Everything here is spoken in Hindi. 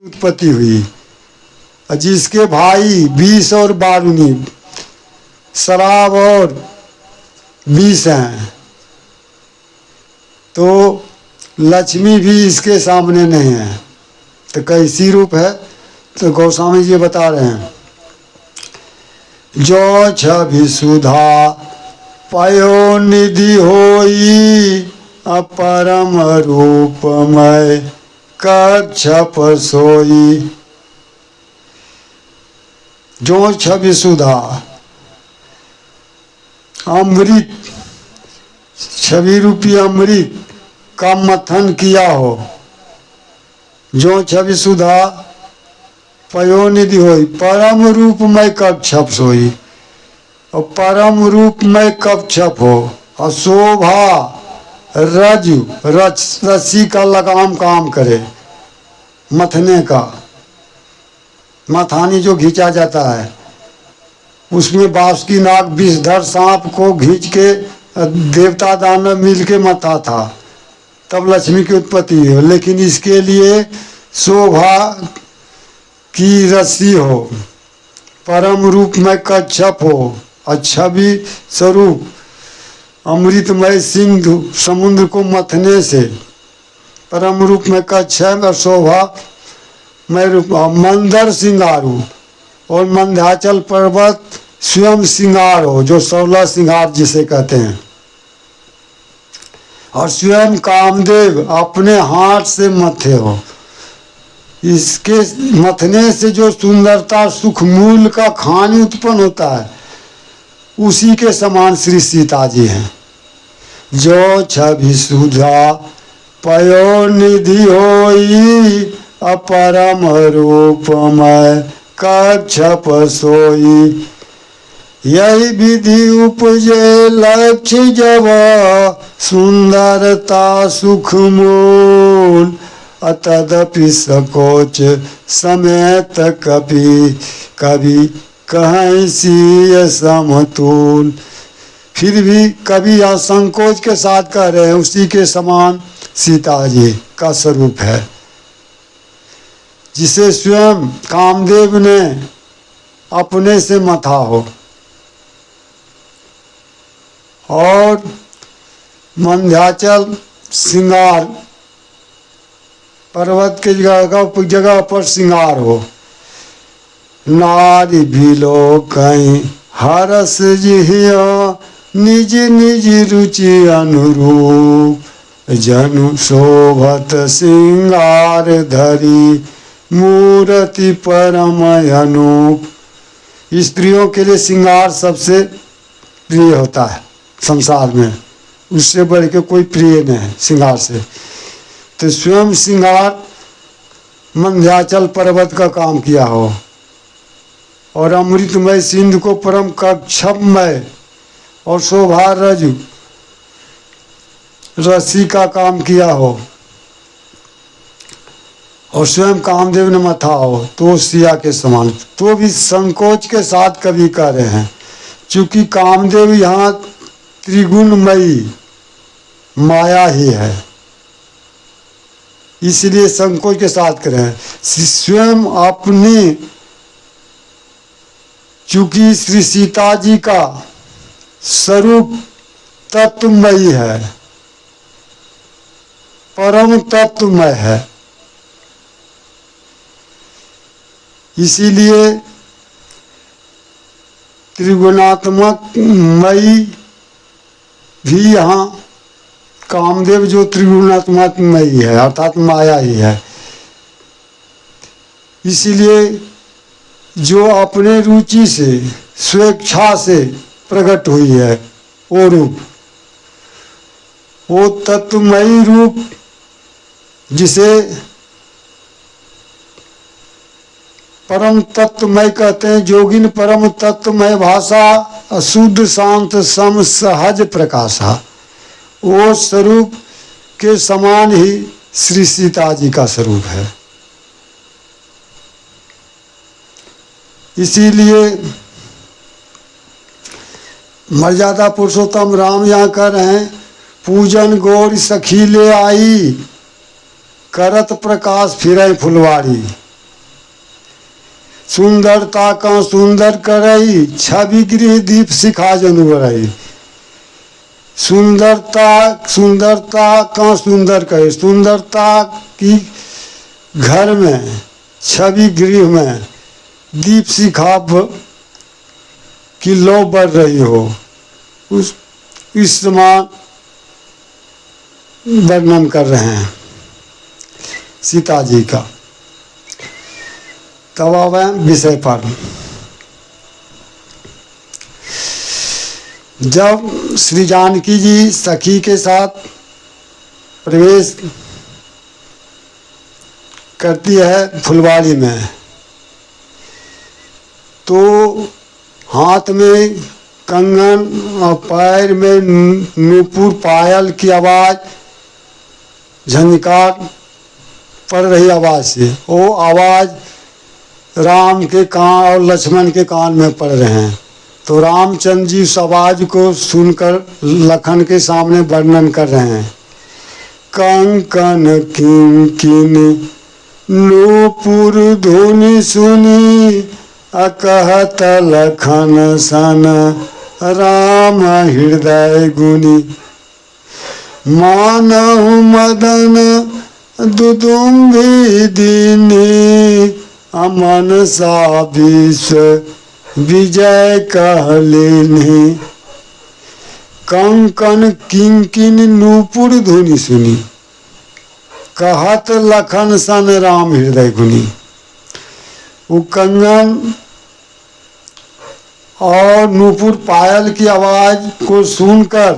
उत्पत्ति हुई, जिसके भाई 20 और बारूनी, शराब और 20 हैं, तो लक्ष्मी भी इसके सामने नहीं है। तो कैसी रूप है? तो गोस्वामी जी बता रहे हैं, जो छवि सुधा पयो निधि होई, अपरम रूपमय कच्छप सोई। जो छवि सुधा अमृत, छवि रूपी अमृत का मथन किया हो, जो छवि सुधा पयोनिधि होई, परम रूप में कच्छप सोई। और परम रूप में कच्छप हो, और शोभा रजु रस्सी का लगाम काम करे, मथने का, मथानी जो खींचा जाता है, उसमें बांस की नाक विषधर सांप को खींच के देवता दानव मिल के मथा था, तब लक्ष्मी की उत्पत्ति हो। लेकिन इसके लिए शोभा की रस्सी हो, परम रूप में कच्छप हो, अच्छा भी स्वरूप अमृतमय सिंधु समुद्र को मथने से, परम रूप में कच्छप और शोभा में रूप मंदर सिंगारू, और मंध्याचल पर्वत स्वयं सिंगार हो, जो 16 सिंगार जिसे कहते हैं। और स्वयं कामदेव अपने हाथ से मथे हो, इसके मथने से जो सुंदरता सुख मूल का खानी उत्पन्न होता है, उसी के समान श्री सीता जी हैं। जो छवि सुधा पयो निधि होई, अपरम रूपमय कच्छप सोई। यही विधि उपजे लक्ष्य जब, सुंदरता सुख मूल। तदपि सकोच समेत कभी कहीं सीय समतुल। फिर भी कभी यहाँ संकोच के साथ कह रहे हैं, उसी के समान सीता जी का स्वरूप है, जिसे स्वयं कामदेव ने अपने से मथा हो। और मंध्याचल श्रृंगार, पर्वत के जगह पर श्रृंगार हो। नारी भिलो कहीं हरस जिहिया, निज निज रुचि अनुरूप। जनु शोभत श्रृंगार धरी, मूर्ति परम अनूप। स्त्रियों के लिए श्रृंगार सबसे प्रिय होता है संसार में, उससे बढ़ के कोई प्रिय नहीं है श्रृंगार से। तो स्वयं श्रृंगार मंध्याचल पर्वत का काम किया हो, और अमृतमय सिंधु को परम कच्छपमय और शोभा रजु रस्सी का काम किया हो, और स्वयं कामदेव ने मथा हो, तो सिया के समान। तो भी संकोच के साथ कवि कह रहे हैं, चूंकि कामदेव यहाँ त्रिगुणमयी माया ही है, इसलिए संकोच के साथ कह रहे हैं। स्वयं अपनी, चूंकि श्री सीता जी का स्वरूप तत्वमयी है, परम तत्वमय है, इसीलिए त्रिगुणात्मक मयी भी यहाँ कामदेव जो त्रिगुणात्मक मयी है, अर्थात माया ही है। इसीलिए जो अपने रुचि से स्वेच्छा से प्रकट हुई है, वो रूप, वो तत्वमयी रूप, जिसे परम तत्वमय कहते हैं। जोगिन परम तत्वमय भाषा, शुद्ध शांत सम सहज प्रकाशा, वो स्वरूप के समान ही श्री सीता जी का स्वरूप है। इसीलिए मर्यादा पुरुषोत्तम राम यहाँ कर रहे हैं, पूजन गौर सखी ले आई, करत प्रकाश फिरै फुलवारी। सुंदरता का सुंदर करई, छवि गृह दीप शिखा जनु बरई। सुंदरता का सुंदर करे, सुंदरता की घर में, छवि गृह में दीप शिखा की लौ बढ़ रही हो, इस समान वर्णन कर रहे हैं सीता जी का। तब आवे विषय पर। जब श्री जानकी जी सखी के साथ प्रवेश करती है फुलवाड़ी में, तो हाथ में कंगन और पैर में नूपुर पायल की आवाज़ झंकार पड़ रही आवाज़ से, वो आवाज़ राम के कान और लक्ष्मण के कान में पड़ रहे हैं। तो रामचंद्र जी उस आवाज़ को सुनकर लखन के सामने वर्णन कर रहे हैं। कंकन किंकिन नूपुर धुनि सुनी, अकहत लखन सन राम हृदय गुनी। मानहु मदन दुदुम्भी दीनी, अमन सा विश्व विजय कहलेनी। कंकन किंकिन नूपुर धुनि सुनी, कहत लखन सन राम हृदय गुनी। वो कंगन और नूपुर पायल की आवाज़ को सुनकर